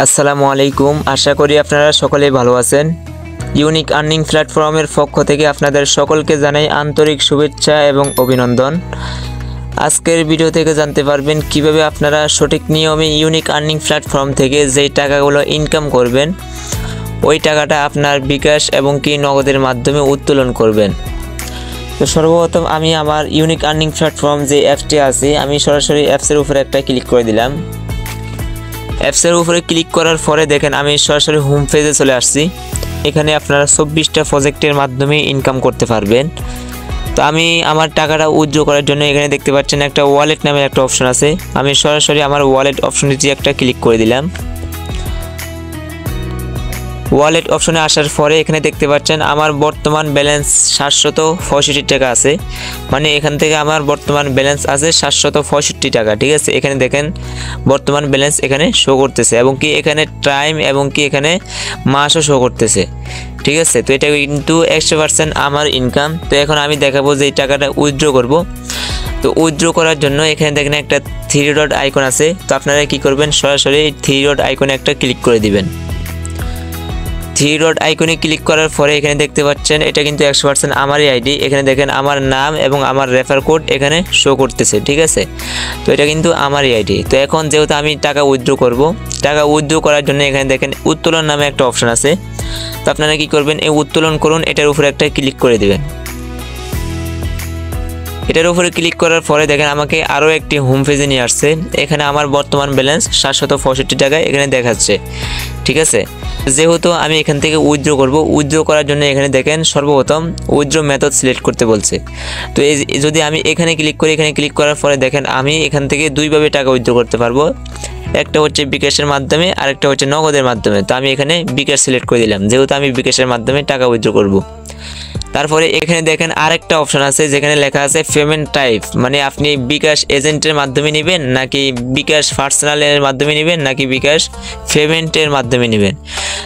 আসসালামু আলাইকুম। আশা করি আপনারা সকলেই ভালো আছেন। ইউনিক আর্নিং প্ল্যাটফর্মের পক্ষ থেকে আপনাদের সকলকে জানাই আন্তরিক শুভেচ্ছা এবং অভিনন্দন। আজকের ভিডিও থেকে জানতে পারবেন কিভাবে আপনারা সঠিক নিয়মে ইউনিক আর্নিং প্ল্যাটফর্ম থেকে যেই টাকাগুলো ইনকাম করবেন ওই টাকাটা আপনার বিকাশ এবং কি নগদের মাধ্যমে উত্তোলন করবেন। তো সর্বপ্রথম আমি আমার ইউনিক আর্নিং প্ল্যাটফর্ম যে অ্যাপসটি আছে আমি সরাসরি অ্যাপসের উপরে একটা ক্লিক করে দিলাম। অ্যাপসের উপরে ক্লিক করার পরে দেখেন আমি সরাসরি হোম পেজে চলে আসছি। এখানে আপনারা 24টা প্রজেক্টের মাধ্যমে ইনকাম করতে পারবেন। তো আমি আমার টাকাটা উইথড্র করার জন্য এখানে দেখতে পাচ্ছেন একটা ওয়ালেট নামের একটা অপশন আছে। আমি সরাসরি আমার ওয়ালেট অপশনটি একটা ক্লিক করে দিলাম। ওয়ালেট অপশনে আসার পরে এখানে দেখতে পাচ্ছেন আমার বর্তমান ব্যালেন্স 765 টাকা আছে। মানে এখান থেকে আমার বর্তমান ব্যালেন্স আছে 765 টাকা। ঠিক আছে, এখানে দেখেন বর্তমান ব্যালেন্স এখানে শো করতেছে এবং কি এখানে টাইম এবং কি এখানে মাসও শো করতেছে। ঠিক আছে, তো এটা কিন্তু 100% আমার ইনকাম। তো এখন আমি দেখাবো যে এই টাকাটা উইথড্র করব। তো উইথড্র করার জন্য এখানে দেখেন একটা 3 ডট আইকন আছে। তো আপনারা কি করবেন, সরাসরি এই 3 ডট আইকনে একটা ক্লিক করে দিবেন। 3 ডট আইকনে ক্লিক করার পরে এখানে দেখতে পাচ্ছেন এটা কিন্তু 100% আমারই আইডি। এখানে দেখেন আমার নাম এবং আমার রেফার কোড এখানে শো করতেছে। ঠিক আছে, তো এটা কিন্তু আমারই আইডি। তো এখন যেহেতু আমি টাকা উইথড্র করব, টাকা উইথড্র করার জন্য এখানে দেখেন উত্তোলন নামে একটা অপশন আছে। তো আপনারা কি করবেন, এই উত্তোলন করুন এটার উপরে একটা ক্লিক করে দিবেন। এটার উপরে ক্লিক করার পরে দেখেন আমাকে আরও একটি হোম পেজে নিয়ে আসছে। এখানে আমার বর্তমান ব্যালেন্স 765 টাকা এখানে দেখাচ্ছে। ঠিক আছে, যেহেতু আমি এখান থেকে উইথড্র করব, উইথড্র করার জন্য এখানে দেখেন সর্বপ্রথম উইথড্র মেথড সিলেক্ট করতে বলছে। তো এই যদি আমি এখানে ক্লিক করি, এখানে ক্লিক করার পরে দেখেন আমি এখান থেকে দুইভাবে টাকা উইথড্র করতে পারবো। একটা হচ্ছে বিকাশের মাধ্যমে আর একটা হচ্ছে নগদের মাধ্যমে। তো আমি এখানে বিকাশ সিলেক্ট করে দিলাম, যেহেতু আমি বিকাশের মাধ্যমে টাকা উইথড্র করব। তারপরে এখানে দেখেন আরেকটা অপশন আছে যেখানে লেখা আছে পেমেন্ট টাইপ, মানে আপনি বিকাশ এজেন্টের মাধ্যমে নেবেন নাকি বিকাশ পার্সোনালের মাধ্যমে নেবেন নাকি বিকাশ পেমেন্টের মাধ্যমে নেবেন।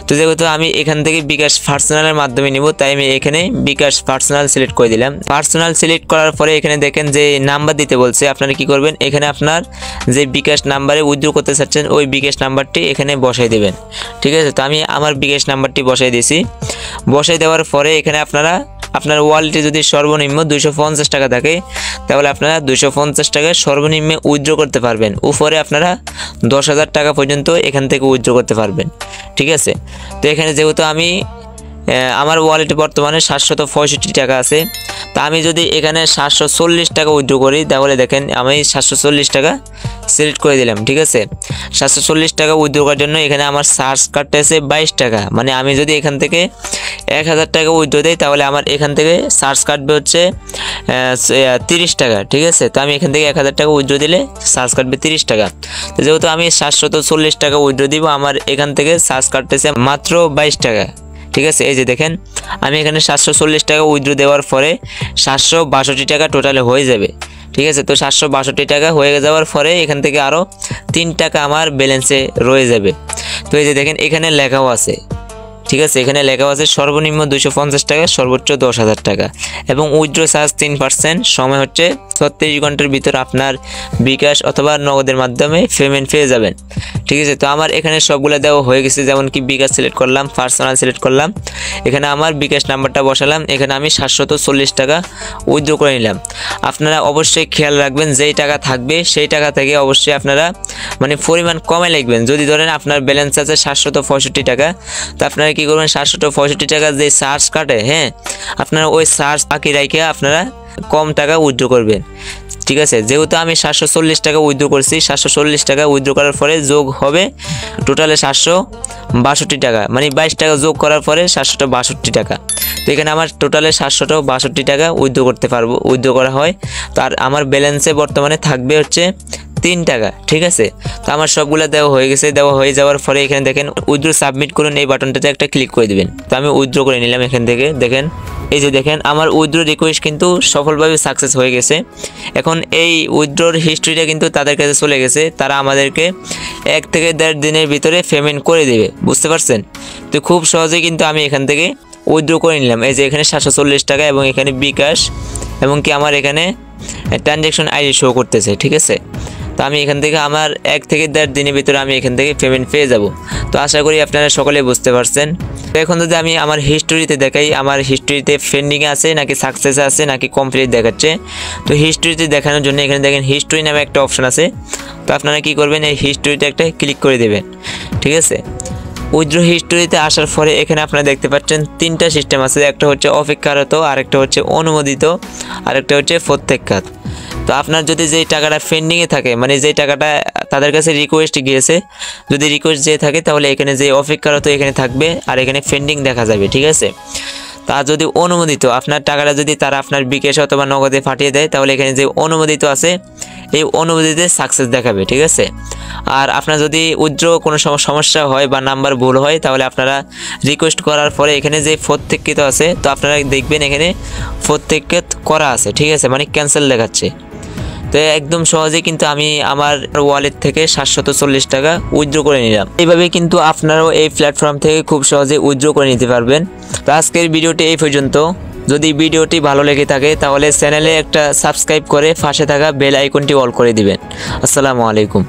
তো যেহেতু আমি এখান থেকে বিকাশ পার্সোনালের মাধ্যমে নিব তাই আমি এখানে বিকাশ পার্সোনাল সিলেক্ট করে দিলাম। পার্সোনাল সিলেক্ট করার পরে এখানে দেখেন যে নাম্বার দিতে বলছে। আপনারা কি করবেন, এখানে আপনার যে বিকাশ নাম্বারে উইথড্র করতে চাচ্ছেন ওই বিকাশ নাম্বারটি এখানে বসাই দেবেন। ঠিক আছে, তো আমি আমার বিকাশ নাম্বারটি বসাই দিয়েছি। বসাই দেওয়ার পরে এখানে আপনার ওয়ালেটে যদি সর্বনিম্ন 250 টাকা থাকে তাহলে আপনারা 250 টাকায় সর্বনিম্ন উইথড্র করতে পারবেন। উপরে আপনারা 10,000 টাকা পর্যন্ত এখান থেকে উইথড্র করতে পারবেন। ঠিক আছে, তো এখানে যেহেতু আমার ওয়ালেটে বর্তমানে 765 টাকা আছে, তা আমি যদি এখানে 740 টাকা উইথড্র করি তাহলে দেখেন আমি 740 টাকা সিলেক্ট করে দিলাম। ঠিক আছে, 740 টাকা উইথড্র করার জন্য এখানে আমার চার্জ কাটতেছে 22 টাকা। মানে আমি যদি এখান থেকে 1000 টাকা উইথড্র দিই তাহলে আমার এখান থেকে চার্জ কাটবে হচ্ছে 30 টাকা। ঠিক আছে, তো আমি এখান থেকে 1000 টাকা উইথড্র দিলে চার্জ কাটবে 30 টাকা। তো যেহেতু আমি 740 টাকা উইথড্র দিব, আমার এখান থেকে চার্জ কাটতেছে মাত্র 22 টাকা। ঠিক আছে, এই যে দেখেন আমি এখানে 740 টাকা উইথড্র দেওয়ার পরে 762 টাকা টোটালে হয়ে যাবে। ঠিক আছে, তো 762 টাকা হয়ে যাওয়ার পরে এখান থেকে আরও 3 টাকা আমার ব্যালেন্সে রয়ে যাবে। তো এই যে দেখেন এখানে লেখাও আছে। ঠিক আছে, এখানে লেখাও আছে সর্বনিম্ন 250 টাকা, সর্বোচ্চ 10,000 টাকা এবং উইথড্র চার্জ 3%। সময় হচ্ছে 36 ঘন্টার ভিতর আপনার বিকাশ অথবা নগদের মাধ্যমে পেমেন্ট পেয়ে যাবেন। ঠিক আছে, তো আমার এখানে সবগুলো দেওয়া হয়ে গেছে। যেমন কি বিকাশ সিলেক্ট করলাম, পার্সোনাল সিলেক্ট করলাম, এখানে আমার বিকাশ নাম্বারটা বসালাম, এখানে আমি 740 টাকা উইথড্র করে নিলাম। আপনারা অবশ্যই খেয়াল রাখবেন যেই টাকা থাকবে সেই টাকা থেকে অবশ্যই আপনারা মানে পরিমাণ কমে লিখবেন। যদি ধরেন আপনার ব্যালেন্স আছে 765 টাকা, তো আপনারা কি করবেন, 765 টাকা যে চার্জ কাটে, হ্যাঁ, আপনারা ওই চার্জ বাকি রেখে আপনারা কম টাকা উইথড্র করবেন। ঠিক আছে, যেহেতু আমি 740 টাকা উইথড্র করছি, 740 টাকা উইথড্র করার পরে যোগ হবে টোটালে 762 টাকা, মানে 22 টাকা যোগ করার পরে 762 টাকা। তো এখানে আমার টোটালে 762 টাকা উইথড্র করতে পারবো, উইথড্র করা হয়। তো আর আমার ব্যালেন্সে বর্তমানে থাকবে হচ্ছে 3 টাকা। ঠিক আছে, তো আমার সবগুলো দেওয়া হয়ে গেছে। দেওয়া হয়ে যাওয়ার পরে এখানে দেখেন উইথড্র সাবমিট করুন, এই বাটনটাতে একটা ক্লিক করে দেবেন। তো আমি উইথড্র করে নিলাম এখান থেকে। দেখেন এই যে দেখেন আমার উইথড্র রিকোয়েস্ট কিন্তু সফলভাবে সাকসেস হয়ে গেছে। এখন এই উইথড্রর হিস্ট্রিটা কিন্তু তাদের কাছে চলে গেছে। তারা আমাদেরকে 1 থেকে 1.5 দিনের ভিতরে পেমেন্ট করে দেবে, বুঝতে পারছেন। তো খুব সহজেই কিন্তু আমি এখান থেকে উইথড্র করে নিলাম। এই যে এখানে 740 টাকা এবং এখানে বিকাশ এবং কি আমার এখানে ট্রানজ্যাকশন আইডি শো করতেছে। ঠিক আছে, তো আমি এখান থেকে আমার 1 থেকে 1.5 দিনের ভিতরে আমি এখান থেকে পেমেন্ট পেয়ে যাব। তো আশা করি আপনারা সকলে বুঝতে পারছেন। তো এখন যদি আমি আমার হিস্টোরিতে দেখাই, আমার হিস্টোরিতে পেন্ডিংয়ে আছে নাকি সাকসেসে আছে নাকি কমপ্লিট দেখাচ্ছে। তো হিস্টোরিতে দেখানোর জন্য এখানে দেখেন হিস্টোরি নামে একটা অপশন আছে। তো আপনারা কি করবেন, এই হিস্টোরিতে একটা ক্লিক করে দেবেন। ঠিক আছে, উইথড্র হিস্টোরিতে আসার পরে এখানে আপনারা দেখতে পাচ্ছেন 3টা সিস্টেম আছে। একটা হচ্ছে অপেক্ষারত, আরেকটা হচ্ছে অনুমোদিত, আরেকটা হচ্ছে প্রত্যাখ্যাত। তো আপনার যদি যেই টাকাটা পেন্ডিংয়ে থাকে, মানে যেই টাকাটা তাদের কাছে রিকোয়েস্ট গিয়েছে, যদি রিকোয়েস্ট যেয়ে থাকে তাহলে এখানে যে অপেক্ষারত এখানে থাকবে আর এখানে পেন্ডিং দেখা যাবে। ঠিক আছে, তা যদি অনুমোদিত, আপনার টাকাটা যদি তারা আপনার বিকাশ অথবা নগদে পাঠিয়ে দেয় তাহলে এখানে যে অনুমোদিত আছে এই অনুমোদিতে সাকসেস দেখাবে। ঠিক আছে, আর আপনার যদি উইথড্র কোনো সমস্যা হয় বা নাম্বার ভুল হয় তাহলে আপনারা রিকোয়েস্ট করার পরে এখানে যে প্রত্যাখ্যাত আছে, তো আপনারা দেখবেন এখানে প্রত্যাখ্যাত করা আছে। ঠিক আছে, মানে ক্যান্সেল দেখাচ্ছে। তো একদম সহজে কিন্তু আমি আমার ওয়ালেট থেকে 740 টাকা উইথড্র করে নিলাম। এইভাবে কিন্তু আপনারাও এই প্ল্যাটফর্ম থেকে খুব সহজে উইথড্র করে নিতে পারবেন। তো আজকের ভিডিওটি এই পর্যন্ত। যদি ভিডিওটি ভালো লেগে থাকে তাহলে চ্যানেলে একটা সাবস্ক্রাইব করে পাশে থাকা বেল আইকনটি অল করে দিবেন। আসসালামু আলাইকুম।